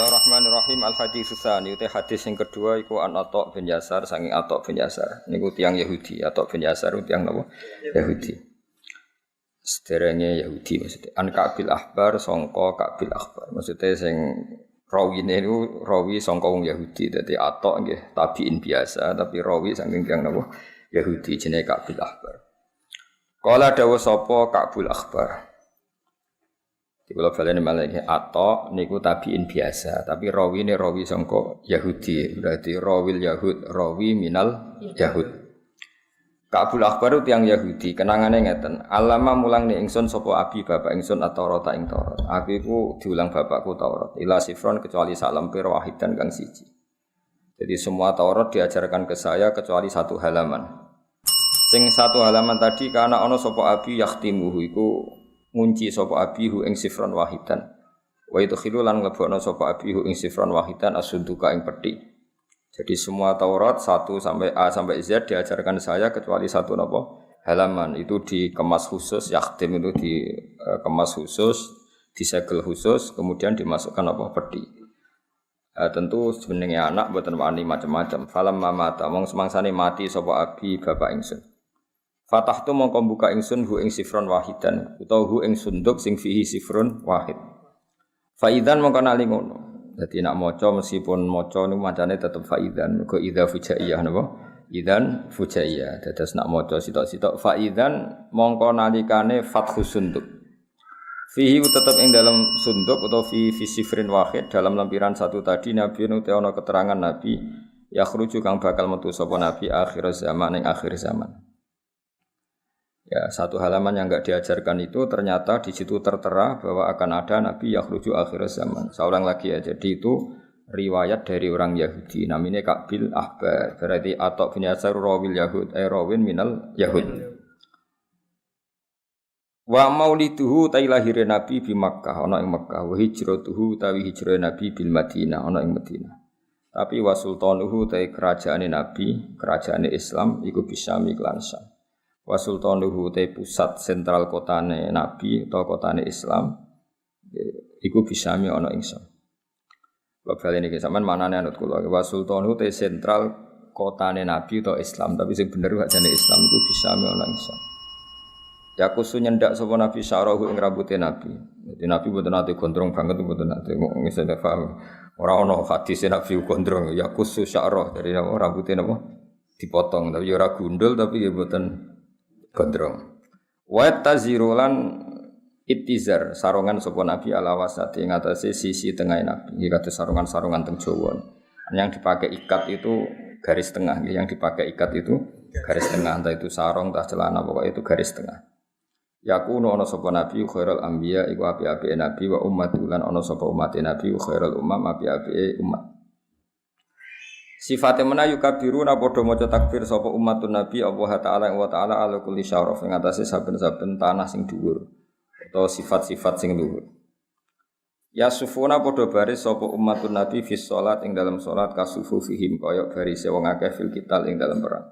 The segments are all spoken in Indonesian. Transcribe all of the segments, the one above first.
Bismillahirrahmanirrahim. Al-hadits tsani uti hadis yang kedua iku an Atha bin Yasar saking Atha bin Yasar. Niku tiyang Yahudi, Atha bin Yasar tiyang napa? Yahudi. Sederenge Yahudi maksudnya. An Ka'bil Ahbar sangka Ka'bil Ahbar. Maksudnya sing rawine niku rawi sangka wong Yahudi. Dadi Atha nggih tabiin biasa tapi rawi saking tiyang napa? Yahudi jenenge Ka'bil Ahbar. Kala dawuh sapa Ka'bil Ahbar. Kalau balen malih atau niku tabiin biasa, tapi rawi ini rawi sangka Yahudi, berarti rawil Yahud, rawi minal Yahud. Ka'bul Akhbar tiyang Yahudi, kenangane ngeten. Alama mulang ni ingsun sapa abi bapak ingsun at-Taurat ing Taurat. Abi ku diulang bapakku Taurat. Ila sifron kecuali sak lemper wahidan kang siji. Jadi semua Taurat diajarkan ke saya kecuali satu halaman. Sing satu halaman tadi karena ana sapa abi yakhtimuhu iku ngunci sapa abihu ing sifron wahidan wa idkhilu lan nglebokno sapa abihu ing sifron wahidan asunduka ing peti. Jadi semua Taurat 1 sampai A sampai Z diajarkan saya kecuali satu napa halaman itu dikemas khusus yakhtim itu dikemas khusus disegel khusus kemudian dimasukkan apa peti. Tentu jenenge anak mboten wani macam-macam falam mamata mong semangsane mati sapa abi bapak ingsun. Fatah tu mongko buka ingsun hu ing sifron wahidan utawa hu ing sunduk sing fihi sifrun wahid. Faidan mongko nali ngono. Dadi nak maca meskipun maca niku macane tetep faidan mergo idza fujaiyah napa? Idzan fujaiyah. Dados nak maca sitok-sitok faidan mongko nalikane fathus sunduk. Fihi tetep ing dalam sunduk utawa fi sifrin wahid dalam lampiran satu tadi nabi nute ana keterangan nabi yakhruju kang bakal metu sapa nabi akhir zaman ing akhir zaman. Ya, satu halaman yang enggak diajarkan itu ternyata di situ tertera bahwa akan ada nabi yakhruju akhir zaman. Seorang lagi ya. Jadi itu riwayat dari orang Yahudi namanya Ka'bil Ahbar. Berarti Atha bin Yasar rawil Yahud rawin minal Yahud. Wa mauliduhu ta lahire nabi bi Makkah ana ing Makkah wa hijratuhu tawi hijrah nabi bil Madinah ana ing Madinah. Tapi wa sultanuhu ta kerajaane nabi, kerajaane Islam iku Bisyam lan Syam. Wa sultanuhu te pusat sentral kotane nabi atau kotane Islam iku Bisyam ana ing Syam. Bapak ini sampean manane anut kula wa sultanuhu te sentral kotane nabi atau Islam tapi sing bener gak jane Islam iku Bisyam ana ing Syam. Ya kusu nyendak sapa nabi syarahu ing rambuté nabi. Dadi nabi mboten nate gondrong banget mboten nate ngise paham. Ora ana hadis nabi gondrong ya kusu syarah dari rambuté napa dipotong tapi ora gundul tapi ya mboten gondrong. Wa tazirulan ittizar sarungan sapa nabi ala wasati ing atase sisi tengah nabi. Iki kados sarungan-sarungan teng Jawa. Yang dipakai ikat itu garis tengah, yang dipakai ikat itu garis tengah, entah itu sarung, entah celana pokoknya itu garis tengah. Yakunu ana sapa nabi khairul anbiya iku api-apike nabi wa ummatul lan ana sapa umate nabi khairul ummah api-apike umat. Sifate menayu kabiruna padha maca takbir sapa ummatun nabi Allah taala wa taala ala kulli syaraf ing atase saben-saben tanah sing dhuwur utawa sifat-sifat sing dhuwur. Ya sufuna padha baris sapa ummatun nabi fi shalat ing dalam salat kasufu fihim kaya barise wong akeh fil qital ing dalam perang.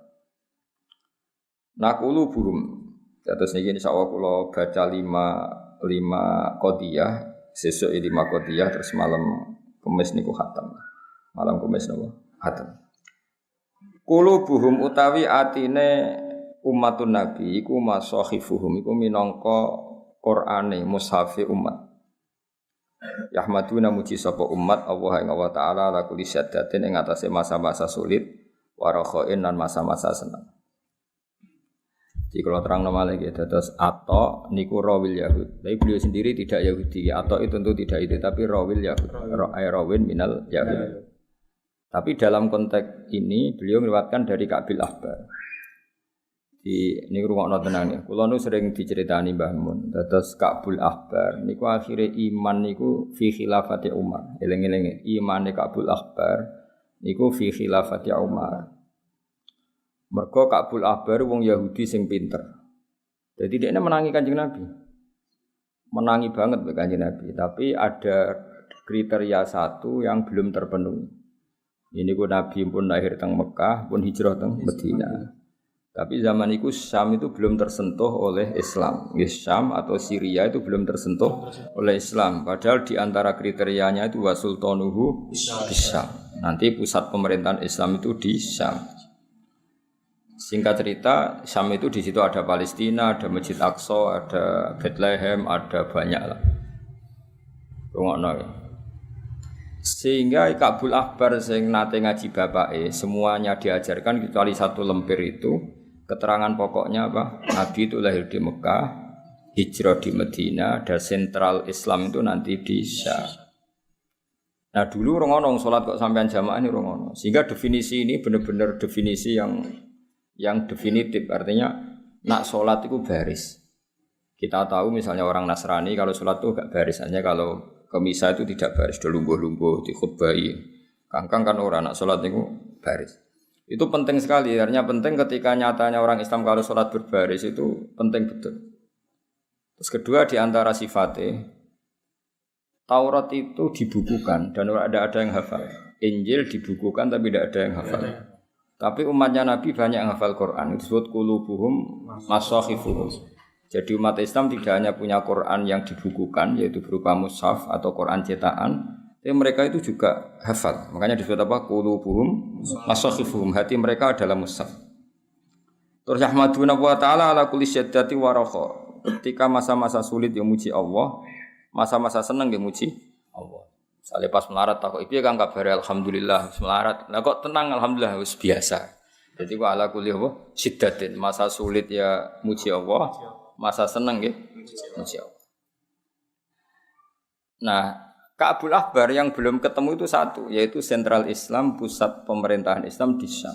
Naqulu buhum. Terus niki insyaallah kula baca 5 qodiyah, sesuk 5 qodiyah terus malam Kamis niku khatam. Malam Kamis napa? Khatam. Qulubuhum utawi atine ummatun nabi iku masahifuhum iku minangka Qur'ane mushafi umat. Yahmaduna muji sapa umat Allah ing Allah taala la kulli syaddatin ing atase masa-masa sulit wa rakhain lan masa-masa seneng. Jadi kalau terang nama lagi, terus Atha niku rawil Yahud. Tapi beliau sendiri tidak Yahudi. Atha itu tentu tidak itu, tapi rawil Yahud. Rawin minal Yahud. Tapi dalam konteks ini beliau meriwayatkan dari Ka'bil Ahbar. Di niku rungokno tenan ya. Kula nu sering diceritani Mbah Mun. Terus Ka'bil Ahbar niku akhire iman niku fi khilafati Umar. Eling-eling imane Ka'bil Ahbar niku fi khilafati Umar. Mergo Ka'bul Ahbar wong Yahudi sing pinter. Jadi dia menangi Kanjeng Nabi. Menangi banget mbek Kanjeng Nabi, tapi ada kriteria satu yang belum terpenuhi. Ini ku Nabi pun lahir teng Mekah, pun hijrah teng Madinah. Tapi zaman itu Syam itu belum tersentuh oleh Islam. Syam atau Syria itu belum tersentuh oleh Islam. Padahal di antara kriterianya itu wasultanuhu Syam. Nanti pusat pemerintahan Islam itu di Syam. Singkat cerita, Syam itu di situ ada Palestina, ada Masjid Aqsa, ada Bethlehem, ada banyak lah. Rungokno ya. Sehingga Kabul Akbar sing nate ngaji bapake semuanya diajarkan kecuali satu lemper itu. Keterangan pokoknya apa? Nabi itu lahir di Mekah, hijrah di Medina, dan sentral Islam itu nanti di Syam. Nah dulu rongono sholat kok sampean jamaah ini rongono. Sehingga definisi ini benar-benar definisi yang definitif. Artinya nak sholat itu baris. Kita tahu misalnya orang Nasrani kalau sholat itu gak baris. Hanya kalau ke misa itu tidak baris. Udah lungguh-lungguh, dikhutbahi. Kangkang kan orang nak sholat itu baris. Itu penting sekali, artinya penting ketika nyatanya orang Islam kalau sholat berbaris itu penting betul. Terus kedua di antara sifatnya, Taurat itu dibukukan dan tidak ada yang hafal. Injil dibukukan tapi tidak ada yang hafal. Tapi umatnya Nabi banyak yang hafal Quran, itu disebut qulubuhum masakhifuhum. Jadi umat Islam tidak hanya punya Quran yang dibukukan, yaitu berupa mushaf atau Quran cetakan, tapi mereka itu juga hafal. Makanya disebut apa? Qulubuhum masakhifuhum. Hati mereka adalah mushaf. Terus Ahmaduna wa ta'ala ala kulli syaddati wa raha. Ketika masa-masa sulit yang muji Allah, masa-masa senang yang muji Allah. Misalnya pas melarat takut piye kang kabare alhamdulillah melarat. Lah kok tenang alhamdulillah wis biasa. Jadi wa ala kulli syiddatin. Masa sulit ya muji Allah, masa senang nggih muji Allah. Nah, Kabul Akbar yang belum ketemu itu satu, yaitu sentral Islam, pusat pemerintahan Islam di Syam.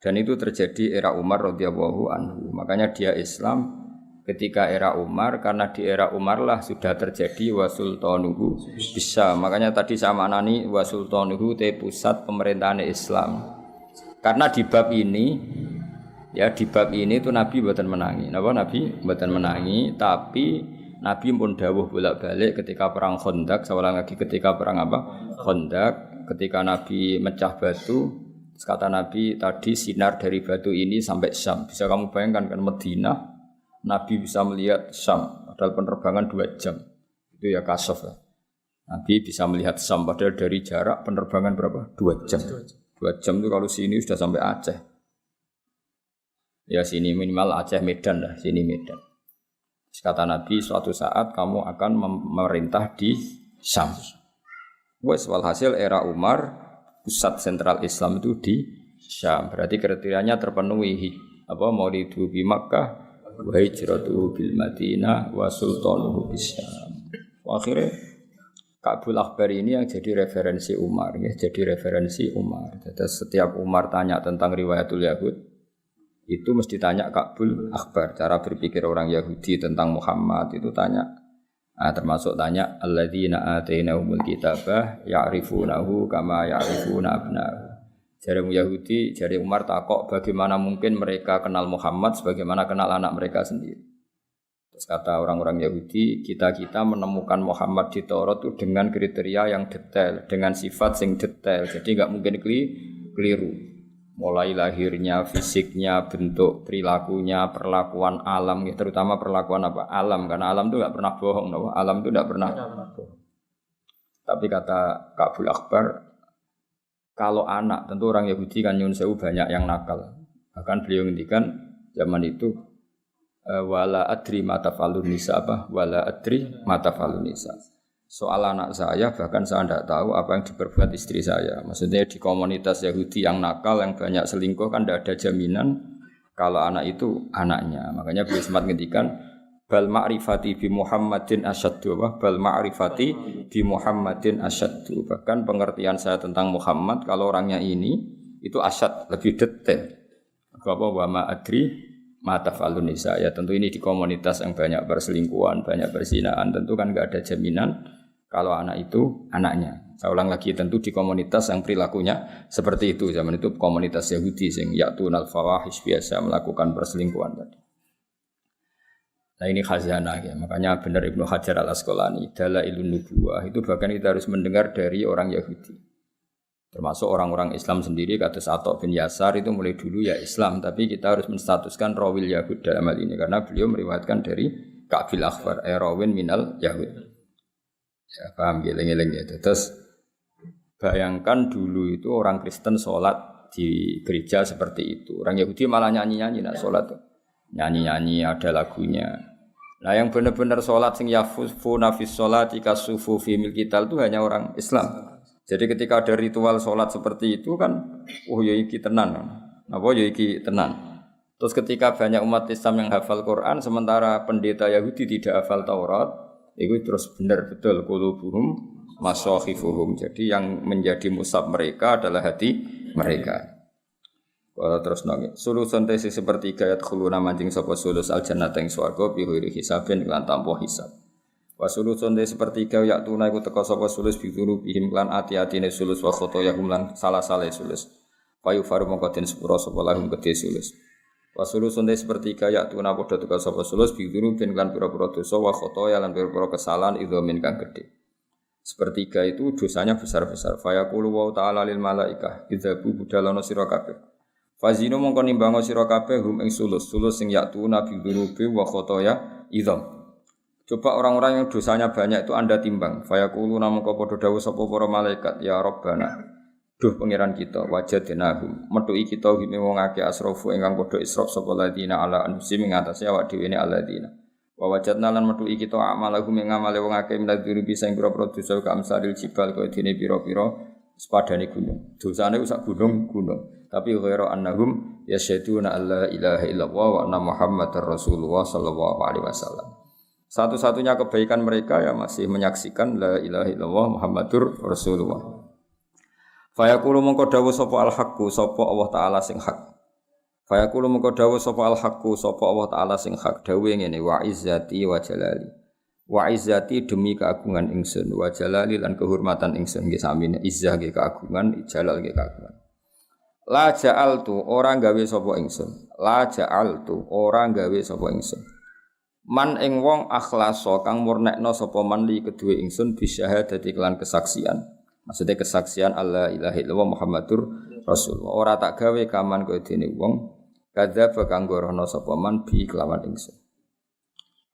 Dan itu terjadi era Umar radhiyallahu anhu. Makanya dia Islam ketika era Umar, karena di era Umar lah sudah terjadi wasultanuhu bisa. Makanya tadi sama nani wasultanuhu te pusat pemerintahan Islam. Karena di bab ini itu Nabi mboten menangi. Napa Nabi mboten menangi, tapi Nabi pun dawuh bolak-balik ketika perang Khandaq, seorang lagi ketika perang apa? Khandaq, ketika Nabi mecah batu, kata Nabi tadi sinar dari batu ini sampai Syam. Bisa kamu bayangkan kan Madinah, Nabi bisa melihat Syam, padahal penerbangan 2 jam. Itu ya kasaf ya. Nabi bisa melihat Syam, padahal dari jarak penerbangan berapa? 2 jam. 2 jam itu kalau sini sudah sampai Aceh. Ya sini minimal Aceh Medan lah, sini Medan. Kata Nabi, suatu saat kamu akan memerintah di Syam. Wes walhasil era Umar, pusat sentral Islam itu di Syam. Berarti kriterianya terpenuhi. Apa maulidu bi Makkah, wa hijratuhu bil Madinah, wa sultanuhu bis Syam. Akhirnya Kabul Akbar ini yang jadi referensi Umar, ya, jadi referensi Umar. Jadi setiap Umar tanya tentang riwayatul Yahud, itu mesti tanya Kabul Akbar. Cara berpikir orang Yahudi tentang Muhammad itu tanya, termasuk tanya alladzina atainahumul kitabah ya'rifunahu kama ya'rifuna abna'ahu. Jari Yahudi, jari Umar takok bagaimana mungkin mereka kenal Muhammad sebagaimana kenal anak mereka sendiri. Terus kata orang-orang Yahudi, kita menemukan Muhammad di Taurat itu dengan kriteria yang detail, dengan sifat yang detail. Jadi enggak mungkin keliru. Mulai lahirnya, fisiknya, bentuk perilakunya, perlakuan alam, terutama perlakuan apa? Alam, karena alam itu enggak pernah bohong, alam itu enggak pernah bohong. Tapi kata Kabul Akbar, kalau anak, tentu orang Yahudi kan nyun sewu banyak yang nakal. Bahkan beliau ngendikan zaman itu wala adri matafalun nisa apa? Wala adri matafalun nisa. Soal anak saya bahkan saya tidak tahu apa yang diperbuat istri saya. Maksudnya di komunitas Yahudi yang nakal, yang banyak selingkuh kan tidak ada jaminan kalau anak itu anaknya. Makanya beliau sempat ngendikan bal ma'rifati bi Muhammadin asyaddu wa bal ma'rifati bi Muhammadin asyaddu. Bahkan pengertian saya tentang Muhammad kalau orangnya ini itu asyad, lebih detail. Apa wa ma adri ma tafalun nisa. Ya tentu ini di komunitas yang banyak perselingkuhan, banyak perzinaan, tentu kan enggak ada jaminan kalau anak itu anaknya. Saya ulang lagi, tentu di komunitas yang perilakunya seperti itu. Zaman itu komunitas Yahudi yang ya'tunal fawahish, biasa melakukan perselingkuhan tadi. Nah ini khazanah ya. Makanya benar Ibnu Hajar Al Asqalani Dalailun Nubuwah itu bahkan kita harus mendengar dari orang Yahudi. Termasuk orang-orang Islam sendiri kados Atha bin Yasar itu mulai dulu ya Islam, tapi kita harus menstatuskan rawil Yahud dalam hal ini karena beliau meriwayatkan dari Ka'bil Akhbar rawin minal Yahud. Ya paham geleng-geleng ya. Terus bayangkan dulu itu orang Kristen sholat di gereja seperti itu. Orang Yahudi malah nyanyi-nyanyi nak sholat tuh. Nyanyi-nyanyi ada lagunya. Nah yang benar-benar sholat sing yafuna fis sholati kasufu fi milkital itu hanya orang Islam. Jadi ketika ada ritual sholat seperti itu kan, ya iki tenan. Apa ya iki tenan. Terus ketika banyak umat Islam yang hafal Quran, sementara pendeta Yahudi tidak hafal Taurat, itu terus benar betul qulubuhum masakhifuhum. Jadi yang menjadi mushaf mereka adalah hati mereka. Kalau terus nangis, sulusun tesi seperti gayat khuluna mancing sapa sulus al jannata ing swarga bi ghairi hisabin lan tanpa hisab. Wasulusun de sepertiga yak tuna iku teka sapa sulus biduru bihim lan ati-atine sulus wa khotoyahum lan salah-salah sulus. Payu faru mongko den sepura sapa lahum gedhe sulus. Wasulusun de sepertiga yak tuna padha teka sapa sulus biduru ben lan pira-pira dosa wa khotoya lan pira-pira kesalahan idzamin kang gedhe. Sepertiga itu dosanya besar-besar. Fa yaqulu wa ta'ala lil malaikah idzabu budalana sira kabeh. Fazinu mongko nimbango sira kabeh hum ing sulus sing yak tuna biduru wa khotoya idzam. Coba orang-orang yang dosanya banyak itu Anda timbang. Fayaqulu namung padha dawuh sapa para malaikat, ya Rabbana. Duh pangeran kita, wajadnahum. Metuki kita hime wong akeh asrafu ingkang padha israf sapa ladina ala anfusim ing atase awak dhewe ne aladina. Wa wajadna lan metuki kita amalahum ing amale wong akeh minadzuri bisa ing pira-pira dosa ka amsalil jibal kaya dene pira-pira sepadane gunung. Dosane sak gunung-gunung. Tapi ghairu annahum yasyaduna alla ilaha illallah wa anna muhammadar rasulullah sallallahu alaihi wasallam. Satu-satunya kebaikan mereka ya masih menyaksikan la ilaha illallah Muhammadur Rasulullah. Fayaqulu mongko dawuh sapa al-haqqu sapa Allah taala sing hak. Fayaqulu mongko dawuh sapa al-haqqu sapa Allah taala sing hak. Dawuh ngene wa izzati wa jalali. Wa izzati demi keagungan ingsun wa jalali lan kehormatan ingsun nggih samine izzah nggih keagungan, jalal nggih keagungan. La ja'altu orang gawe sapa ingsun. La ja'altu orang gawe sapa ingsun. Man ing wong akhlaso kang murnekno sapa man li kedue ingsun bisyahadati kelan kesaksian. Maksudnya kesaksian alla ilaha illallah Muhammadur Rasulullah. Ora tak gawe kaman kowe dene wong kadzdzaba kang gorono sapa man bi kelawan ingsun.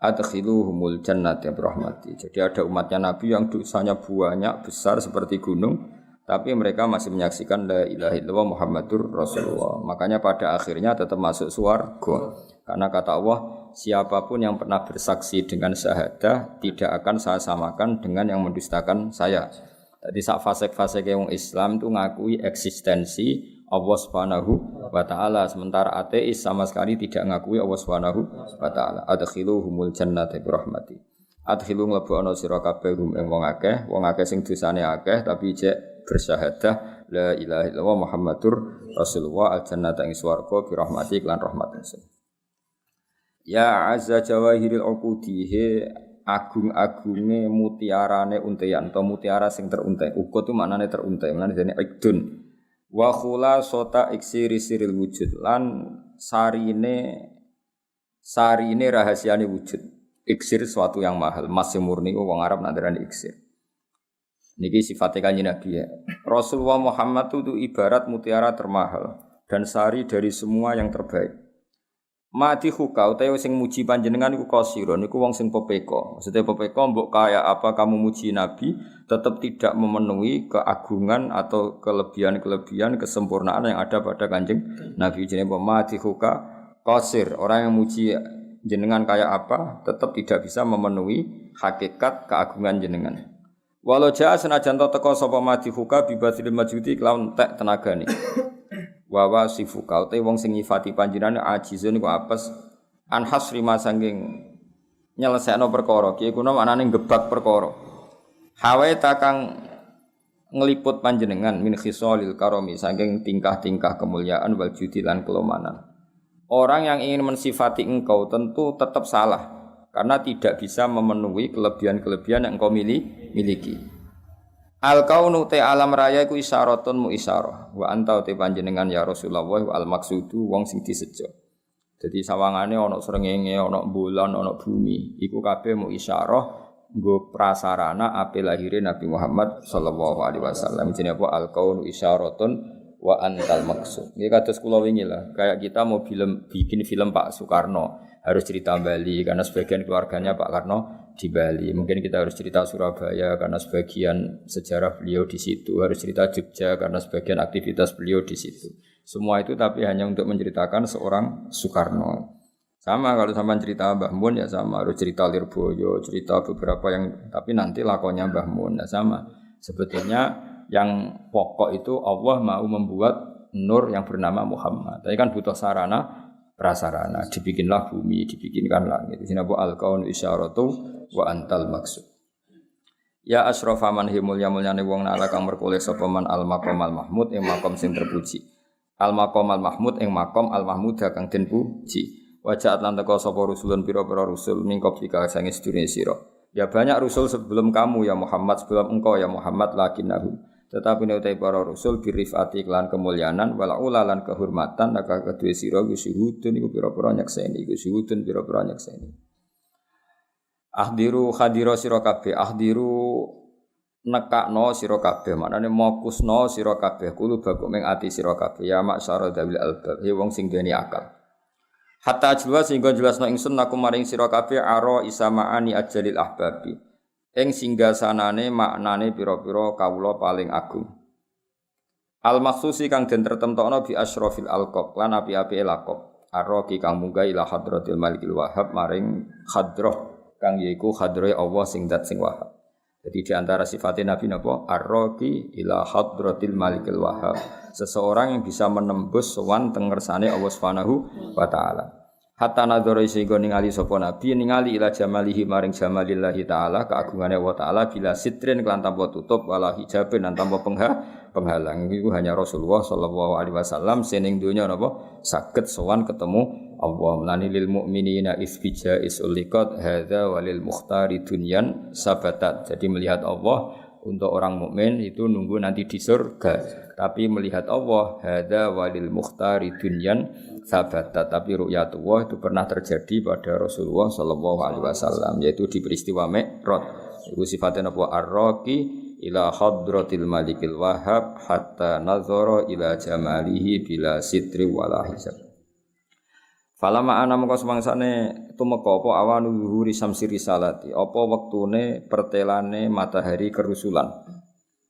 Adkhiluhumul jannata birahmati. Jadi ada umatnya Nabi yang dosanya banyak besar seperti gunung, tapi mereka masih menyaksikan la ilaha illallah Muhammadur Rasulullah. Makanya pada akhirnya tetap masuk surga. Karena kata Allah, siapapun yang pernah bersaksi dengan syahadah tidak akan saya samakan dengan yang mendustakan saya. Jadi sak fasik-fasik yang Islam itu ngakui eksistensi Allah Subhanahu wa taala, sementara ateis sama sekali tidak ngakui Allah Subhanahu wa taala. Adkhiluhumul jannata bi rahmati. Adkhilu mlebokno sira kabeh hum ing wong akeh sing dosane akeh tapi jek bersyahadah la ilaha illallah Muhammadur Rasulullah al jannata ing swarga bi rahmati lan rahmat ingsun. Ya azza jawahiril uqudi agung-agunge mutiarane unteyan atau mutiara sing teruntai. Ukut itu maknane teruntai, maknane dene ikdun. Wa khulasata iksiri siril wujud lan sarine rahasiane wujud. Iksir suatu yang mahal, emas sing murni wong Arab nak darani iksir. Niki sifatnya kanjeng Nabi ya. Rasulullah Muhammad itu ibarat mutiara termahal dan sari dari semua yang terbaik. Mati hukau utawa sing muji panjenengan iku kasira niku wong sing pepeko. Maksudnya pepeko mbok kaya apa kamu muji Nabi tetap tidak memenuhi keagungan atau kelebihan-kelebihan kesempurnaan yang ada pada Kanjeng Nabi. Jenenge mati huka kasir. Orang yang muji jenengan kaya apa tetap tidak bisa memenuhi hakikat keagungan jenengan. Walau jaa senajan teko sapa mati huka bibatil majudi kelawan tek tenagane. Wa sifuka te wong sing nyifati panjenengan ajizun iku apes an hasri masanging nyelesekno perkara ki kuna maknane gebak perkara hawe takang ngliput panjenengan min khisalil karami saking tingkah-tingkah kemuliaan wal judi lan kelomanan. Orang yang ingin mensifati engkau tentu tetap salah karena tidak bisa memenuhi kelebihan-kelebihan yang engkau miliki. Al kaunu te alam raya iku isyaratun mu isyarah wa anta te panjenengan ya Rasulullah al maksudu wong sing disejo. Jadi sawangane ana srengenge ana bulan ana bumi iku kabeh mu isyarah nggo prasarana ape lahire Nabi Muhammad sallallahu alaihi wasallam. Jenenge apa al-kaunu isyaratun wa antal maksud. Nggih kados kula wingi lah, kayak kita mau bikin film Pak Soekarno, harus cerita Bali karena sebagian keluarganya Pak Karno di Bali. Mungkin kita harus cerita Surabaya karena sebagian sejarah beliau di situ, harus cerita Jogja karena sebagian aktivitas beliau di situ. Semua itu tapi hanya untuk menceritakan seorang Soekarno. Sama kalau sampean cerita Mbah Mun ya sama, harus cerita Lirboyo, cerita beberapa yang tapi nanti lakonnya Mbah Mun ya sama. Sebetulnya yang pokok itu Allah mau membuat nur yang bernama Muhammad. Tapi kan butuh sarana prasarana, dibikinlah bumi, dibikinkan langit. Di sini apa al-kaunu isyaratu wa antal maksud. Ya asrafa man mulya-mulyane wong nala kang merkoleh sapa man al-maqam al-mahmud ing makom sing terpuji. Al-maqam al-mahmud ing makom al-mahmud kang den puji. Wajah atlan teko sapa rusulun pira-pira rusul mingkop dika sange sedurunge sira. Ya banyak rusul sebelum kamu ya Muhammad, sebelum engkau ya Muhammad lakinnahu. Tetapi nek utai para rasul birifati lan kemuliaan wala ulalan kehormatan naka kedue sira gusyuhudun iku pira-pira nyakseni iku syuhudun pira-pira nyakseni. Ahdiru khadira sira kabeh ahdiru nekakno sira kabeh maknane mokusno sira kabeh kulo baguk ming ati sira kabeh ya maksara dawil albab he wong sing duweni akal. Hatta ajwa sehingga jelasno ingsun aku maring sira kabeh aro isamaani ajalil ahbabi. Ing singgasanane maknane pira-pira kawula paling agung. Al maksusi kang den tertemtokno bi asyrafil alqab lan api-api laqab. Arroki kang munggah ila hadratil malikil wahhab maring hadrah kang yaiku hadrahe Allah sing dat sing wahhab. Jadi di antara sifatnya Nabi napa? Arroki ila hadratil malikil wahhab. Seseorang yang bisa menembus sowan teng ngersane Allah Subhanahu wa taala. Hatta nadzara sehingga ningali sapa nabi ningali ila jamalihi maring jamalillahi taala keagungane Allah taala bila sitrin kelan tanpa tutup wala hijabin lan tanpa penghalang. Iku hanya Rasulullah sallallahu alaihi wasallam sening donya napa saged sowan ketemu Allah. Melani lil mukminina isbija isuliqat hadza walil mukhtari dunyan sabatat. Jadi melihat Allah untuk orang mukmin itu nunggu nanti di surga. Tapi melihat Allah hadza walil mukhtari dunyan sabatat. Tapi ru'yatullah itu pernah terjadi pada Rasulullah sallallahu alaihi wasallam yaitu di peristiwa Mi'raj. Itu sifatnya apa arraqi ila hadratil malikil wahhab hatta nazara ila jamalihi bila sitri wala hisab. Falama ana mengko semangsane tumeka apa awanu zuhuri samsi risalati apa wektune pertelane matahari kerusulan.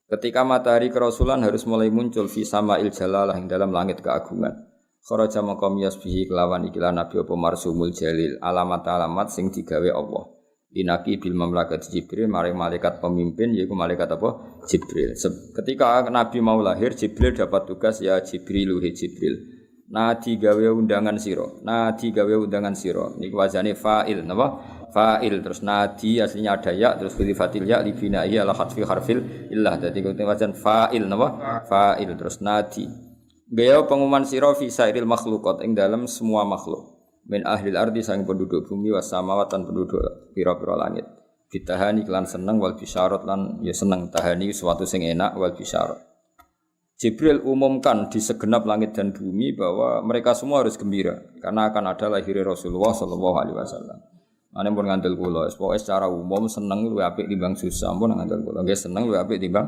Ketika matahari kerusulan harus mulai muncul fi sama'il jalalah ing dalam langit keagungan. Kharaja maqam yasbihi kelawan ikilah nabi apa marsumul jalil alamat-alamat sing digawe Allah. Dinaki bil mamlakat Jibril maring malaikat pemimpin yaitu malaikat apa? Jibril. Ketika nabi mau lahir Jibril dapat tugas ya Jibrilu he Jibril. Nadi gawe undangan siro, nadi gawe undangan siro. Niku wajane fa'il, napa? Fa'il terus nadi aslinya ada ya terus bilifatil ya libinahi ala khatfi harfil illah. Dadi wajan fa'il napa? Fa'il terus nadi. Gawe pengumuman siro fi sairil makhluqat ing dalam semua makhluk. Min ahlil ardi sang penduduk bumi was samawat lan penduduk pira-pira langit. Ditahani lan seneng wal bisyarat lan ya seneng tahani suatu sing enak wal bisyarat. Jibril umumkan di segenap langit dan bumi bahwa mereka semua harus gembira karena akan ada lahir Rasulullah sallallahu alaihi wasallam. Ane pun ngandel kula, pokoke secara umum seneng luwih apik timbang susah, pun ngandel kula. Nggih seneng luwih apik timbang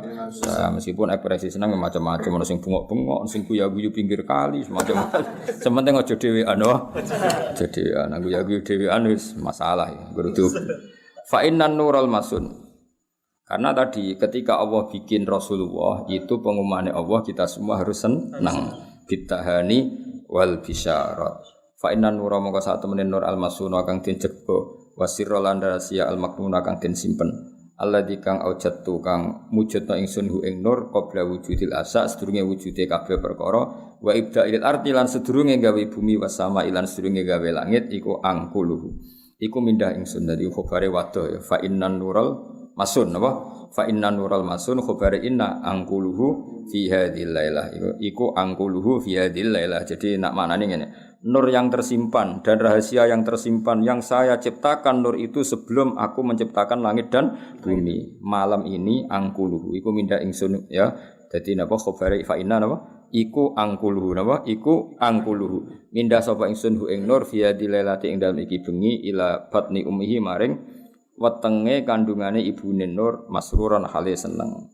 meskipun ekspresi seneng macam-macam, ono sing bengok-bengok, sing guyu-guyu pinggir kali, macam-macam. Sementing aja dhewean wae. Aja dhewean, guyu-guyu dhewean wis masalah ya, kudu. Fa innan nural masun. Karena tadi ketika Allah bikin Rasulullah itu pengumumannya Allah kita semua harus senang bitahani wal bisyarat. Fa innan nura mongko sak temene nur al masuna kang den jebo wasirra lan rahasia al maknuna kang den simpen. Alladzi kang aujatu kang mujudna ingsun hu ing nur qabla wujudil asa sedurunge wujude kabeh perkara wa ibda'il ardi lan sedurunge gawe bumi was sama lan sedurunge gawe langit iku angkuluhu. Iku mindah ingsun dadi khabare wadah ya fa innan nural masun apa fa inna nural masun khabari inna angkuluhu fi hadhil lailah iku angkuluhu fi hadhil lailah. Jadi nak maknane ngene nur yang tersimpan dan rahasia yang tersimpan yang saya ciptakan nur itu sebelum aku menciptakan langit dan bumi malam ini angkuluhu iku minda ingsun ya. Dadi napa khabari fa inna napa iku angkuluhu napa iku angkuluhu minda sapa ingsun hu ing nur fi hadhil lailati ing dalem iki bengi ila batni ummihi maring wetenge kandungane ibune Nur masruron hale seneng.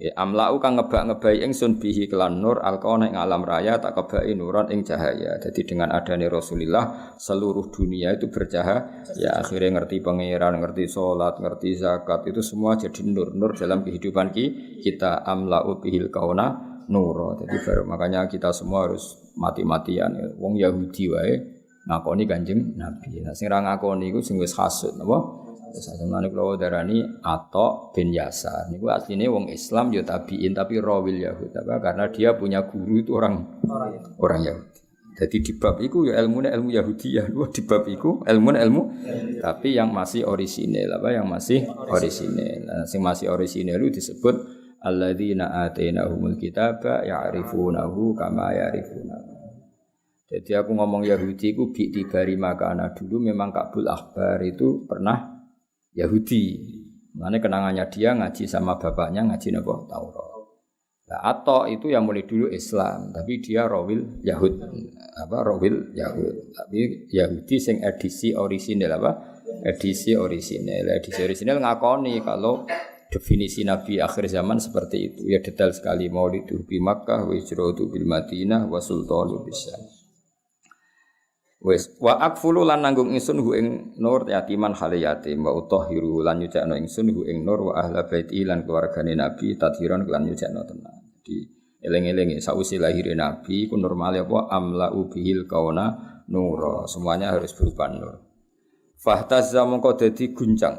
Ya amlau kang ngebak-ngebai ingsun bihi kelan nur alqauna ing alam raya tak kebai nuron ing cahaya. Jadi dengan adanya Rasulullah seluruh dunia itu bercahaya. Ya akhirnya ngerti pangeran, ngerti salat, ngerti zakat itu semua jadi nur dalam kehidupan kita amlau bihil kauna nuro. Jadi baru makanya kita semua harus mati-matian. Wong Yahudi wae ngakoni Kanjeng Nabi. Nah sing ra ngakoni iku sing wis hasud napa? Samane kula darani Atok bin Yasar. Niku asline wong Islam ya tabiin tapi rawil Yahud. Apa? Karena dia punya guru itu orang Yahudi. Jadi di bab iku ya ilmune ilmu Yahudiyah. Di bab iku ilmu tapi yang masih orisinil apa yang masih orisinil. Nah, sing masih orisinil itu disebut alladzina atainahumul kitaba ya'rifunahu kama ya'rifunahu. Jadi aku ngomong Yahudi iku bi tibari makana dulu memang Kabul Ahbar itu pernah Yahudi, mana kenangannya dia ngaji sama bapaknya ngaji napa Taurat. Nah, Atok itu yang mulai dulu Islam, tapi dia rawil Yahud, rawil Yahud. Tapi Yahudi sing edisi orisinal Edisi orisinal ngakoni kalau definisi Nabi akhir zaman seperti itu. Ya detail sekali maulidu bi Makkah wa hijratu bil Madinah wa sultanu bisa. Wes wa akfulu lan nanggung ingsun hu ing nur yatiman hale yatim wa utahhiru lan nyucakno ingsun hu ing nur wa ahla baiti lan keluargane Nabi tadhiran lan nyucakno tenan. Jadi eling-eling sausi lahire Nabi ku normale apa amla ubihil kauna nura semuanya harus berupa nur. Fahtazza mongko dadi guncang.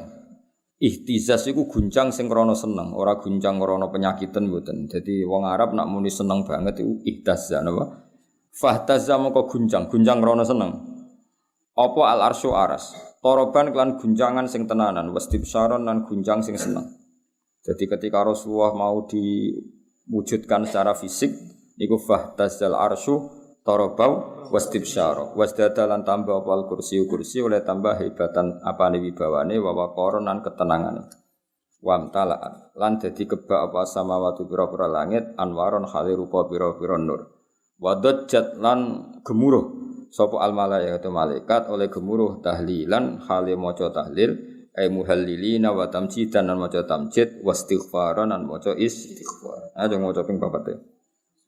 Ihtizaz iku guncang sing krana seneng, ora guncang krana penyakitan mboten. Dadi wong Arab nak muni seneng banget iku ihtazza napa? Fahtazza mongko guncang krana seneng. Apa al arsyu aras? Toroban kelan guncangan sing tenanan, wastibsaron lan guncang sing seneng. Jadi ketika Rasulullah mau diwujudkan secara fisik, niku fahtazzal arsyu torobau wastibsyara. Wasdada lan tambah apa kursi oleh tambah hebatan apane wibawane wa waqaron lan ketenangane. Wamtalaat lan dadi kebak apa samawati pira-pira langit anwaron khali rupa pira-pira nur. Wadajjat lan gemuruh sapa al malaikatu malaikat oleh gemuruh tahlilan khali maca tahlil ay muhallilina wa tamjidan lan maca tamjid wastighfaran lan maca istighfar. Aja maca ping 4.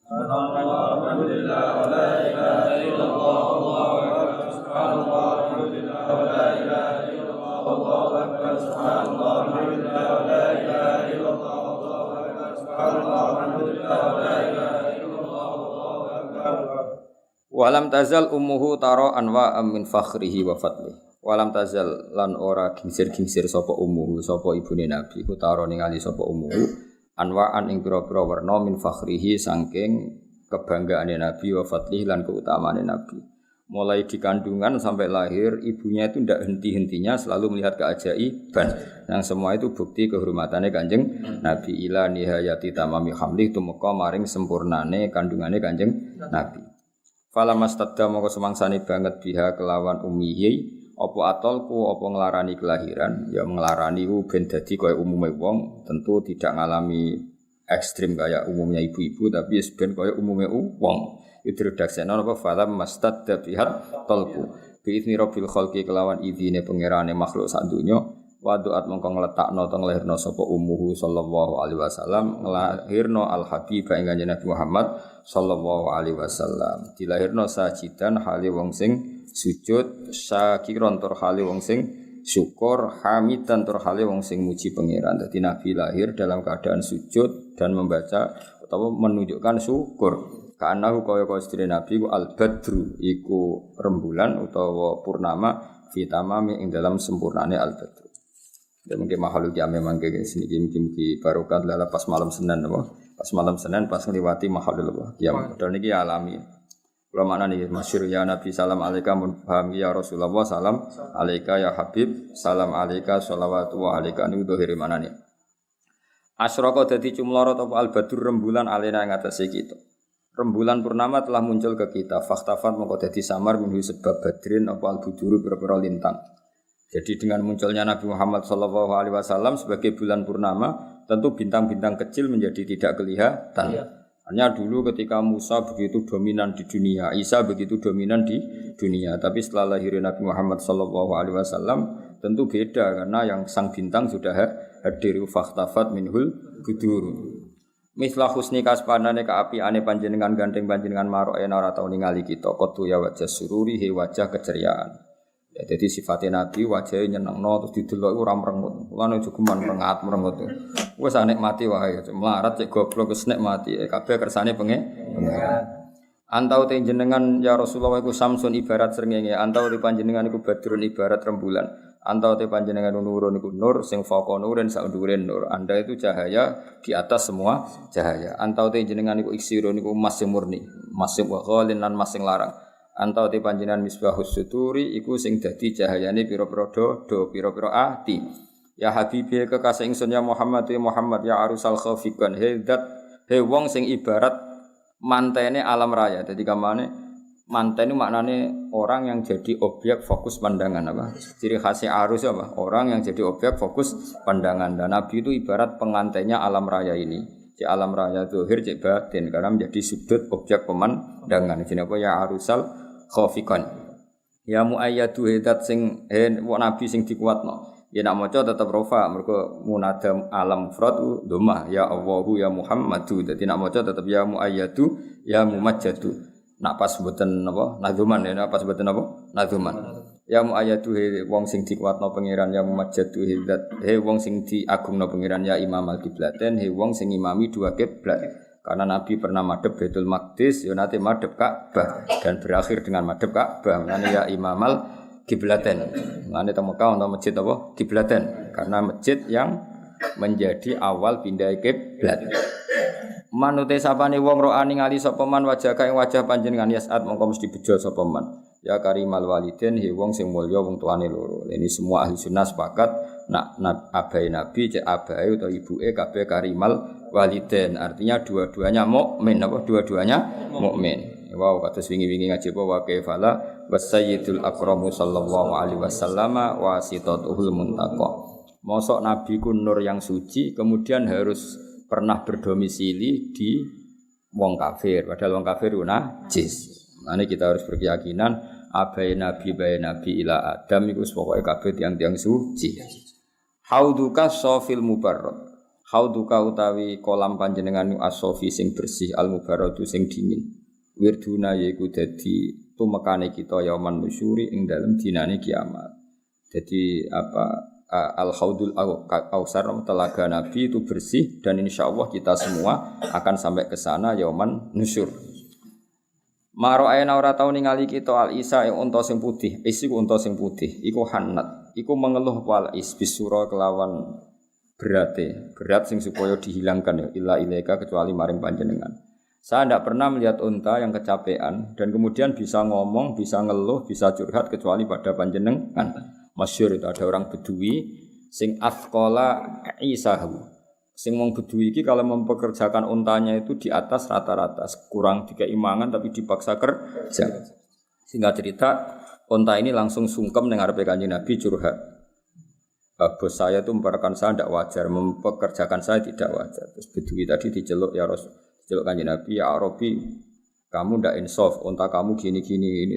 Alhamdulillah wa la ilaha illallah Allahu akbar subhanallah alhamdulillah wa la ilaha illallah Allahu akbar subhanallah alhamdulillah wa la ilaha illallah Allahu akbar subhanallah alhamdulillah wa la ilaha Walam tazal ummuhu tara anwa min fakhrihi wa fadlihi. Walam tazal lan ora gingsir-gingsir sapa ummuhu sapa ibune Nabi ku tara ningali sapa ummuhu anwaan ing pira-pira werna min fakhrihi saking kebanggaane Nabi wa fadlihi lan keutamaane Nabi. Mulai di kandungan sampai lahir ibunya itu ndak henti-hentinya selalu melihat keajaiban. Yang semua itu bukti kehormatannya Kanjeng Nabi ila nihayati tamami hamlih tumeka maring sempurnane kandungane Kanjeng Nabi. Fala mastadda mongko semangsane banget biha kelawan ummihi apa atolku apa nglarani kelahiran ya nglarani ku ben dadi kaya umume wong tentu tidak ngalami ekstrim kaya umumnya ibu-ibu tapi ben kaya umume wong itu redaksekno apa fala mastadda biha tolku bi izni rabbil khalqi kelawan idine pangerane makhluk sak donya wa doat mongko ngletakno teng lahirna sapa ummuhu sallallahu alaihi wasallam nglahirno al habib ing kanjeng Nabi Muhammad sallallahu alaihi wasallam dilahirno sajidan hale wong sing sujud syakiron tur hale wong sing syukur hamidan tur hale wong sing muji pangeran. Dadi Nabi lahir dalam keadaan sujud dan membaca atau menunjukkan syukur. Ka'annahu kaya istri Nabi ku al-badru iku rembulan utawa purnama fi tamami ing dalam sempurnane al-badru. Ya mungkin makhluk ya memang kayak sini mungkin barokah adalah pas malam Senin apa? Pas malam Senin pas ngliwati makhluk apa? Ya padahal niki alami. Kula makna niki masyhur ya Nabi salam alaika mun paham ya Rasulullah salam alaika ya Habib salam alaika sholawatu wa alaika niku dohire manane. Asyraka dadi cumlorot apa al-badur rembulan alena ing atase kita. Rembulan purnama telah muncul ke kita. Faktafat mongko dadi samar minhu sebab badrin apa al-buduru pira-pira lintang. Jadi dengan munculnya Nabi Muhammad SAW sebagai bulan purnama, tentu bintang-bintang kecil menjadi tidak kelihatan. Hanya dulu ketika Musa begitu dominan di dunia, Isa begitu dominan di dunia. Tapi setelah lahir Nabi Muhammad SAW, Tentu beda karena yang sang bintang sudah hadir fahtafat minhul budur. Mislah husni kaspanane kaapiane panjenengan gandeng panjenengan maroena ora tau ningali kita qatu ya wajah sururi he wajah keceriaan. Ya, jadi sifatnya Nabi wajahnya nyenengno terus didelok iku ora merengut. Lan aja geman merengut. Wis nikmati wae, melarat cek goblok wis nikmati. Kabeh kersane pengen. Antau te jenengan ya Rasulullah iku samsun ibarat srengenge, antau te panjenengan iku badrun ibarat rembulan. Antau te panjenengan nurun iku nur sing faqo nurin sak dhuwure nur. Anda itu cahaya di atas semua cahaya. Antau te jenengan iku iksirun iku emas sing murni, emas sing ghalin lan emas sing larang. Antau te panjenengan misbahus suturi iku sing dadi cahayane pira-pira do pira-pira ati. Ya habibi kekasih ingsun ya Muhammad ya arusal khafiqan he wong sing ibarat mantene alam raya. Jadi kamane manten itu maknane orang yang jadi objek fokus pandangan apa? Ciri khasnya arus apa? Orang yang jadi objek fokus pandangan. Dan Nabi itu ibarat pengantennya alam raya ini. Cik alam raya zahir cik batin karena menjadi sudut objek pemandangan. Jadi apa ya arusal khafiqan. Ya muayyadu hidat sing nabi sing dikuatno. Ya nak maca tetep rofa mergo munada alam mufrad dhammah ya Allahu ya Muhammadu. Dadi nak maca tetep ya muayyadu ya mumajjadu. Nak pas mboten napa nadzuman ya pas mboten napa nadzuman. Ya muayyadu wong sing dikuatno pangeran ya mumajjadu hidat wong sing diagungno pangeran ya imam al-qiblaten wong sing imami dua kiblat. Karena Nabi pernah madhep Baitul Maqdis, ya nanti madhep Ka'bah dan berakhir dengan madhep Ka'bah. Mane ya imamal kiblaten. Mane teng Mekah ana masjid apa? Kiblaten. Karena masjid yang menjadi awal pindah kiblat. Manute sapane wong ro'a ningali sapa man wajah kae wajah panjenengan yasat mongko mesti bejo sapa man. Ya karimal waliden he wong sing mulya wong tuane loro. Ini semua ahli sunnah sepakat nak abai Nabi cek abai utawa ibuke kabeh karimal waliden. Artinya dua-duanya mukmin apa dua-duanya mukmin. Wow, kados wingi-wingi ngaji apa wa kaifala wasayyidul akramu sallallahu alaihi wasallama wasitatuhul muntaqa. Mosok Nabi ku nur yang suci kemudian harus pernah berdomisili di wong kafir, padahal wong kafir ku najis. Mane kita harus berkeyakinan abai Nabi ila Adam iku pokoke kabeh tiang-tiang suci. Hauduka sofil mubarrad. Hauduka utawi kolam panjenengan as-sofi sing bersih al-mubarradu sing dingin. Wirduna yaiku dadi tumekane kita yauman nusyuri ing dalem dinane kiamat. Jadi al-haudul ausar telaga Nabi itu bersih dan insyaallah kita semua akan sampai ke sana yauman nusyur. Maro ayana ora tau ningali kita al-isa ing unta sing putih, isiku unta sing putih, iku hanat, iku mengeluh wal isbisura kelawan berat sing supaya dihilangkan ya illa ilaika kecuali maring panjenengan. Saya tidak pernah melihat unta yang kecapean dan kemudian bisa ngomong, bisa ngeluh, bisa curhat kecuali pada panjenengan. Masyhur itu ada orang Bedui sing afqala isahu. Sing wong Bedui iki kalau mempekerjakan untanya itu di atas rata-rata, kurang dikeimangan tapi dipaksa kerja. Sehingga cerita unta ini langsung sungkem ning ngarepe Kanjeng Nabi curhat. Bos saya itu memperlakukan saya tidak wajar, mempekerjakan saya tidak wajar. Terus Bedui tadi diceluk ya Rasul, diceluk Kanjeng Nabi ya Arabi, kamu ndak insaf, unta kamu gini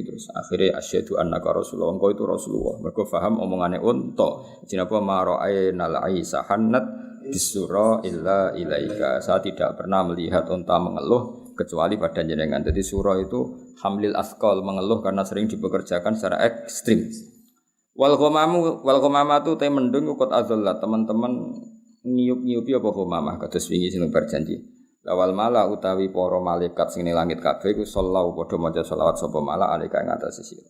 terus akhirnya asyhadu annaka Rasulullah, engkau itu Rasulullah. Mergo paham omongane unta. Jenapa mara'aina al-aisa hannat bisura illa ilaika. Saya tidak pernah melihat unta mengeluh kecuali pada jenengan. Jadi surah itu hamlil asqal, mengeluh karena sering dipekerjakan secara ekstrim. Wal ghamamatu te mendung ukut azallat. Teman-teman niup-niupi apa ghamamah kados wingi sing berjanji. Lawal mala utawi para malaikat sing ning langit kabeh iku sallallahu padha maca selawat sapa mala alika ing atase sira.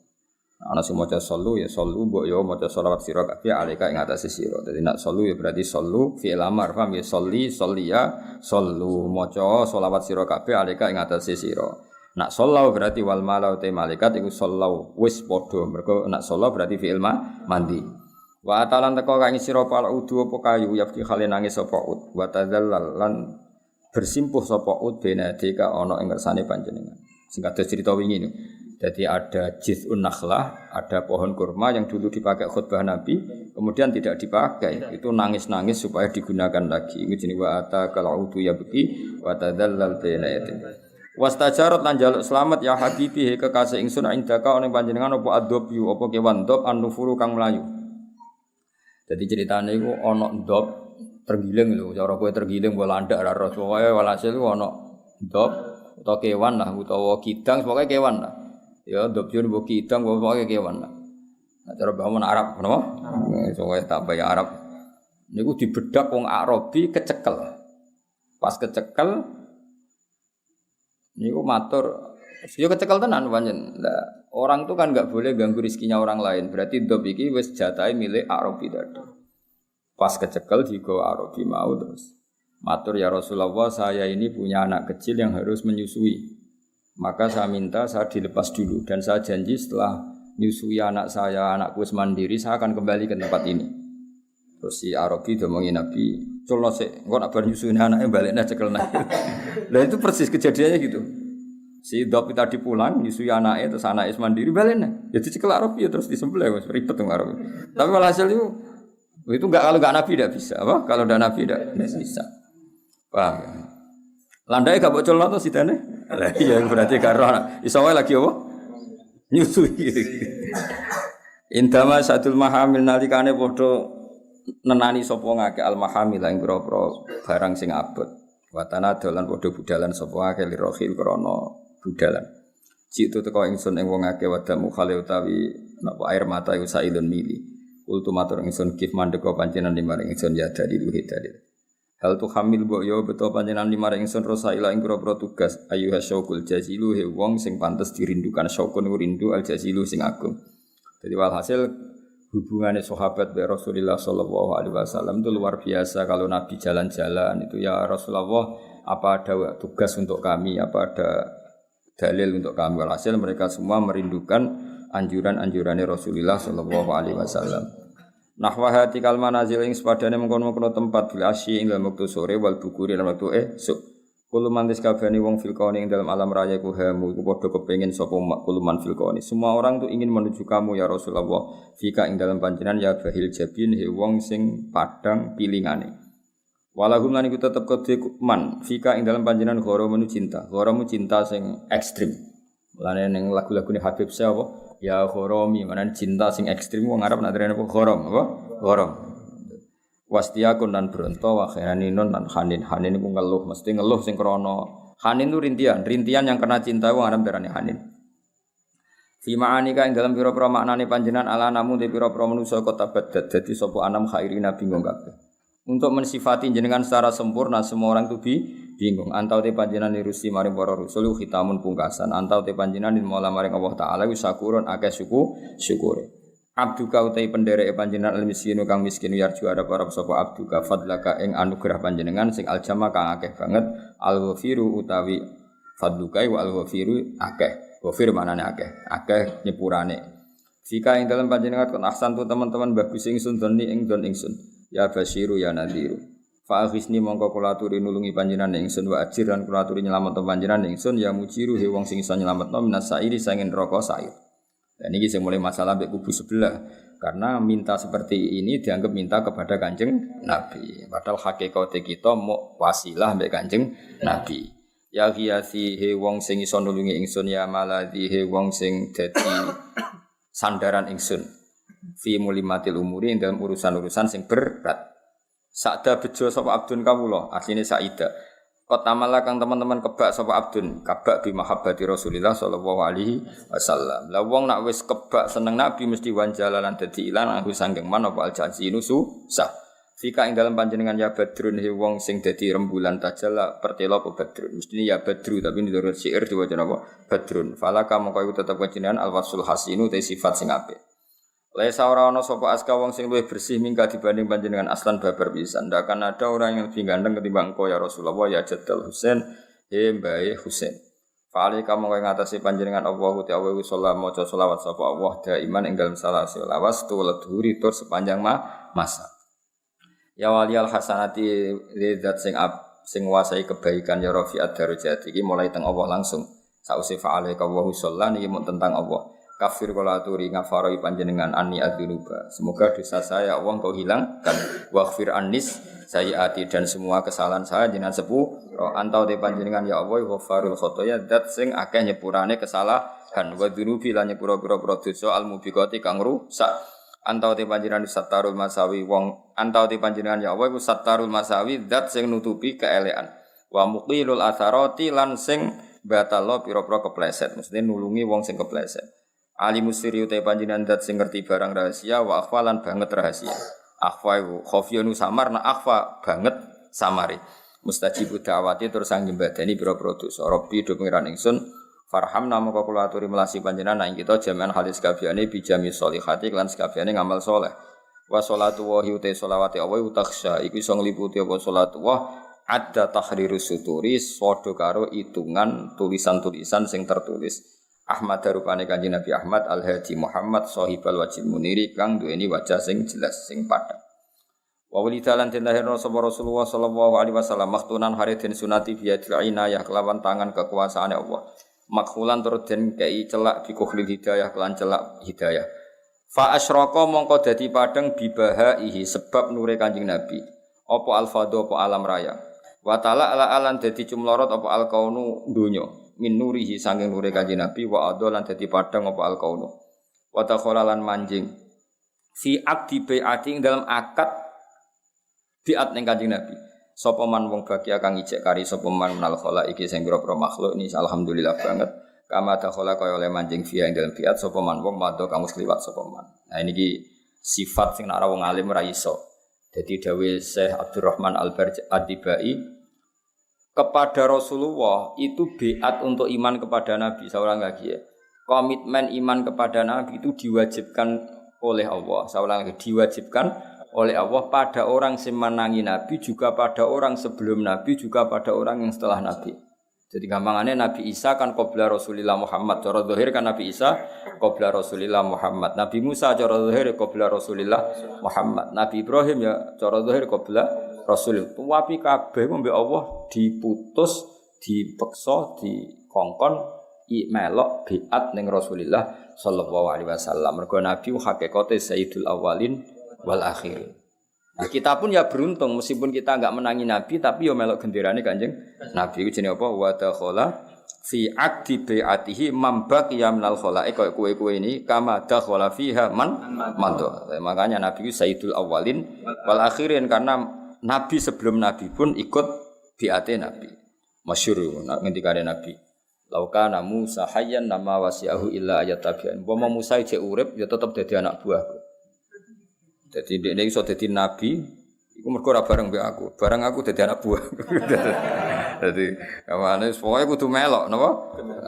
Ana sing maca sallu ya sallu mbok ya maca selawat sira kabeh alika ing atase sira. Dadi nek sallu ya berarti sallu fi'il amar, paham ya salli salliya sallu maca selawat sira kabeh alika ing atase sira. Nek sallau berarti wal malau te malaikat iku sallau wis padha. Mergo nek sallau berarti fi'il mandi. Wa atalan teko kang sira pal udu apa kayu yafti khale nangis sapa ud wa tadzallal lan bersimpuh sapa ud benadika ana ing kersane panjenengan. Sing kados cerita wingi niku. Jadi ada jiz'un nakhlah, ada pohon kurma yang dulu dipakai khutbah Nabi, kemudian tidak dipakai. Itu nangis-nangis supaya digunakan lagi. Ini jenis wa'ata kal'udu yabki wa tadzallal baina yatim. Wastajarat lan jaluk selamat ya habibi kekasih ingsun indaka ana panjenengan apa adobyu apa kewan dob an nufuru kang mlayu. Jadi ceritane iku ana ndop tergiling lho, cara kowe tergiling mbok landak ra ros. Pokoke walhasil iku ana ndop utawa kewan lah utawa kidang, pokoke kewan lah. Ya ndop yo mbok kidang pokoke kewan lah. Nah, cara bangun Arab napa? Pokoke tak bayar Arab. Niku dibedak wong Arabi kecekel. Pas kecekel niku matur, yo kecekel tenan pancen. Lah orang itu kan enggak boleh ganggu rezekinya orang lain. Berarti ndop iki wis jatahe milik Arabi tadi. Pas kecekel digo Arabi mau terus matur ya Rasulullah, saya ini punya anak kecil yang harus menyusui. Maka saya minta saya dilepas dulu dan saya janji setelah nyusui anak saya, anakku mandiri, saya akan kembali ke tempat ini. Terus si Arabi domongin Nabi, "Culno sik, engko nek bar nyusui anake balekna cekelna." Lah itu persis kejadiannya gitu. Si Dop tadi pulang nyusui anaknya terus anaknya mandiri balekna. Ya dicekel Arabi ya terus disembelih wis ribet dong Arabi. Tapi walhasil itu enggak, kalau enggak Nabi tidak bisa, apa? Kalau enggak Nabi tidak bisa. Paham ya? Landai gak bocor to sidane? Lah iya berarti karo iso wae lagi apa? Nyusui. Indama satul mahamil nalikane padha nenani sapa ngake al mahamil ing pira-pira barang sing abot. Watana dolan padha budalan sapa ngake lirohil krana budalan. Citu teko ingsun ing wong akeh wadamu khale utawi napa air mata iku sailun mili. Ultu matur ingsun kif mandeka panjenengan limaring ingsun ya dari luhid dalil. Hal tu hamil mbok yo beto panjenengan limaring ingsun rosaila ing pira-pira tugas ayu hasyukul jazilu he wong sing pantes dirindukan syukun rindu al jazilu sing agung. Jadi walhasil hubungannya sahabat dengan Rasulullah sallallahu alaihi wasallam itu luar biasa. Kalau Nabi jalan-jalan itu ya Rasulullah, apa ada tugas untuk kami, apa ada dalil untuk kami. Walhasil mereka semua merindukan anjuran-anjurannya Rasulullah sallallahu alaihi wasallam. Nahwa hati kal manazil ing sepadane mengkono-mengkono tempat bil asyi ing dalem wektu sore wal bukuri lan wektu esuk. Kulo mantis kabehane wong fil kauni ing dalam alam raya ku hamu iku padha kepengin sapa kuluman fil kauni. Semua orang tuh ingin menuju kamu ya Rasulullah. Fika ing dalam panjenengan ya bahil jabin he wong sing padang pilingane. Walahum lan iku tetep kedhe man fika ing dalam panjenengan gharamu cinta. Gharamu cinta sing ekstrim. Mulane ning lagu-lagune Habib Syekh apa? Ya ghorami, mana cinta sing ekstrim wong Arab nak derene apa ghoram apa? Ghoram. Wastiakun dan bronto wa khairanun dan hanin. Hanin iku ngeluh, mesti ngeluh sing krana hanin itu rintian yang kena cinta wong Arab derane hanin. Fi ma'anika ing dalam pira-pira maknane panjenengan ala namu de pira-pira manusa kota badat dadi sapa anam khairina bingung kabeh. Untuk mensifati jenengan secara sempurna semua orang itu bingung. Antau te panjenengan nirusi maring para rasul khitamun pungkasan. Antau te panjenengan mola maring Allah taala wis sakurun akeh syukure. Abduka utai pendereke panjenengan al miskinu kang miskin yarju ada para sapa abduka fadlaka ing anugerah panjenengan sing aljama kang akeh banget al ghafiru utawi fadluka wa al ghafiru akeh. Ghafir manane akeh nyepurane. Jika ing dalam panjenengan kon ahsan tu teman-teman bagus ingsun doni ing don ingsun. Ya Basyiru ya Nadhiru. Fa akhisni mongko kula aturi nulungi panjenengan ingsun wa ajir lan kula aturi nyelametno panjenengan ingsun ya mujiru he wong sing iso nyelametno minas sairi sanging neraka sair. Dan ini sing mulai masalah mbek kubu sebelah karena minta seperti ini dianggap minta kepada Kanjeng Nabi. Padahal hakikate kita mau wasilah mbek Kanjeng Nabi. Ya ghiyasi he wong sing iso nulungi ingsun ya maladhi he wong sing dadi sandaran ingsun. Fi mulimatil umuri ing dalam urusan-urusan sing berat. Sakda bejo sapa abdun kawula, asline Saida. Kotamala kang teman-teman kebak sapa abdun, kabak bi mahabbati Rasulillah sallallahu alaihi wasallam. Lah wong nak wis kebak seneng Nabi mesti wanjalalan dadi ilang aku sanggeng man apa al-jazinu susah. Fika ing dalam panjenengan ya badrun he wong sing dadi rembulan tajala pertelo apa badrun. Mestine ya badru tapi nurut syair diwaca napa badrun. Falaka mongko iku tetep panjenengan al-wasul hasinu te sifat sing apik. Laisa ora ana sapa aska wong sing luwih bersih mingga dibanding panjenengan aslan babar pisan. Ndak kan ada orang yang lebih ganteng ketimbang engkau ya Rasulullah ya Jaddal Husain mbae Husain. Fa'ali kamu kaya ngatasi panjenengan Allahu ta'ala wa sallam maca selawat sapa Allah daiman ing dalem salawat lawas tuladhuri tur sepanjang masa. Ya waliyal hasanati lidzat sing nguasai kebaikan ya rafi'at darajat iki mulai teng Allah langsung. Sause fa'ali ka wa sallam iki mun tentang Allah. Kafir kala aturi ngafarai panjenengan ani adzunuba. Semoga dosa saya Allah kau hilangkan. Waghfir annis sayiati dan semua kesalahan saya jenengan sepuh. Antau te panjenengan ya Allah ghafarul khotoya dat sing akeh nyepurane kesalahan wa dzunubi lan nyepura-pura dosa al mubiqati kang rusak. Antau te panjenengan sattarul masawi wong antau te panjenengan ya Allah iku sattarul masawi zat sing nutupi keelekan wa muqilul atharati lan sing batalo pira-pira kepleset mesti nulungi wong sing kepleset alimus siri te panjenengan zat sing ngerti barang rahasia wa akhwalan banget rahasia akhwa iku khafiyanu samar na akhwa banget samari mustajibu da'wati terus sang nyembadani pira-pira dosa rabbi do pengiran ingsun farham namo kula aturi melasi panjenengan ing kita jami'an halis kabehane bijami sholihati lan sakabehane ngamal saleh wa sholatu wa hiuta sholawati Allah utaksya iku iso ngliputi apa sholatu wa ada tahrirus suturi padha karo itungan tulisan-tulisan sing tertulis Ahmad rupane Kanjeng Nabi Ahmad Al-Hadi Muhammad sahibal wajib muniri kang duweni wajah sing jelas sing padhang wa walidalan den lahirna sapa Rasulullah sallallahu alaihi wasallam maktunan haridin sunati biadil inayah kelawan tangan kekuasaane Allah makhulan tur den kei celak bikukhlil hidayah kelan celak hidayah fa asyraka mongko dadi padhang bibahaihi sebab nure Kanjeng Nabi apa alfadhu apa alam raya wa ta'ala alan dadi cumlorot apa alkaunu donya min nurihi saking nure Kanjeng Nabi wa adolan dadi padhang apa alkaunu wa takhalalan manjing fi aqdi bai'ati dalam akad biat ning Kanjeng Nabi sapa man wong bagi kang ijek kari sapa man menal khala iki sing pira-pira makhluk ini alhamdulillah banget kama dakhala kaya oleh manjing via ing dalem biat sapa man wong madha kang kliwat sapa man nah ini ki sifat sing nek wong alim ora iso dadi dawuh Syekh Abdurrahman Al-Barjadi kepada Rasulullah itu biat untuk iman kepada Nabi seorang lagi ya komitmen iman kepada Nabi itu diwajibkan oleh Allah seorang lagi diwajibkan oleh Allah pada orang yang menangi Nabi juga pada orang sebelum Nabi juga pada orang yang setelah Nabi. Jadi gampangannya Nabi Isa kan qabla Rasulillah Muhammad. Cara zahir kan Nabi Isa qabla Rasulillah Muhammad. Nabi Musa cara zahir qabla Rasulillah Muhammad. Nabi Ibrahim ya cara zahir qabla Rasulillah. Tapi kabeh mbek Allah diputus, dipeksa, dikongkon melok biat ning Rasulillah sallallahu alaihi wasallam. Mergo Nabi hakikate sayyidul awwalin wal akhirin. Nah, kita pun ya beruntung meskipun kita enggak menangi Nabi tapi yo melok genderane Kanjeng Nabi iku jenenge apa wa dakhala fi aqdi bai'atihi man baqiya minal khala'iq kaya kowe ini kama dakhala fiha man mando. Makanya Nabi itu sayyidul awwalin wal akhirin karena Nabi sebelum Nabi pun ikut biate Nabi. Masyhur ngendikane Nabi. Laukana Musa hayyan nama wasi'ahu illa ayatabian. Umpama Musa jek urip ya tetep dadi anak buahku. Jadi dia iso dadi nabi, iku mergo ora bareng mbek aku. Bareng aku dadi anak buah. Dadi kamane pokoke kudu melok napa?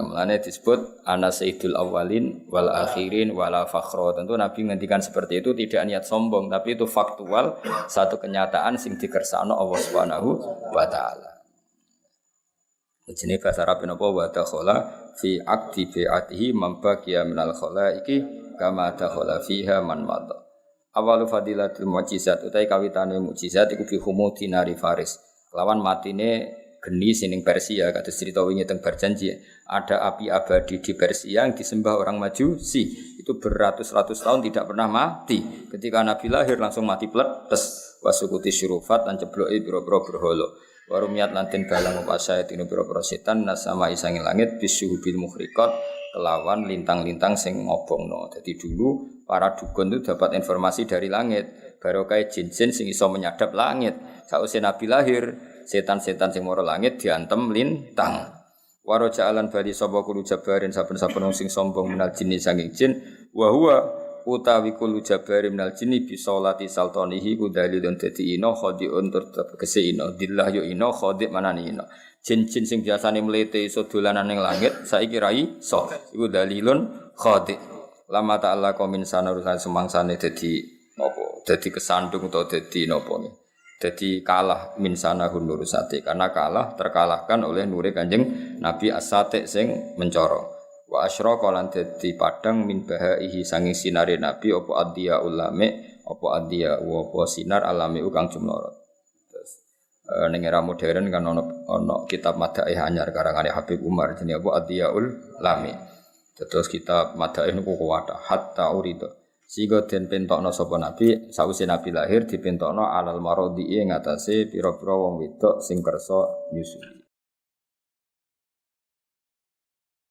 Mulane disebut ana sayyidul awwalin wal akhirin wala fakhra. Tentu Nabi ngendikan seperti itu tidak niat sombong, tapi itu faktual, satu kenyataan sing dikersakno Allah Subhanahu wa taala. Jenenge bahasa Arab napa wa dakhala fi aqdi bi'atihi man baqiya minal khalaiqi kama dakhala fiha man madha. Awalu fadilatul mukjizat utai kawitane mukjizat iku bi humudi nari faris. Lawan matine geni sining Persia kados cerita wingi teng berjanji ada api abadi di Persia yang disembah orang Majusi itu beratus-ratus tahun tidak pernah mati. Ketika Nabi lahir langsung mati pletes wasukuti syurufat lan jebloke pira-pira berhala. Warumiyat lantin balang upasaya tinu pira-pira setan nasama isanging langit bisyubil mukhriqat kelawan lintang-lintang sing ngobongno. Jadi dulu para dukun itu dapat informasi dari langit. Barokah jin-jin sing iso menyadap langit. Sausé Nabi lahir, setan-setan sing mara langit diantem lintang. Waraja alan bali sapa kulo jabarin saben-saben wong sing sombong minal jinni sanging jin wa huwa utawi kulo jabarin minal jinni bi sholati saltanihi kudalilun dadi ina khadiun tur tegese ina dillah yo ina khadi manani ina. Jin-jin sing biasane mlete iso dolanan ning langit saiki ra iso. Iku dalilun khadi. Lama ta'ala komin sana urusan semangsane dadi napa? Dadi kesandung utawa dadi napa nggih. Dadi kalah min sana hunurusate karena kalah terkalahkan oleh nure Kanjeng Nabi As-Sati sing mencoro. Wa asyraqa lan dadi padang min bahaihi sanging sinare Nabi apa addiya ulame apa addiya apa sinar alame kang jumlorot. Terus ning era modern kan ono kitab madaih anyar karangane Habib Umar jenenge apa addiyaul lami. Terus kitab madaih niku kuwata hatta urida. Sigo den pentokno sapa Nabi sawise Nabi lahir dipentokno alal marodi ing atase pira-pira wong wedok sing kersa nyusui.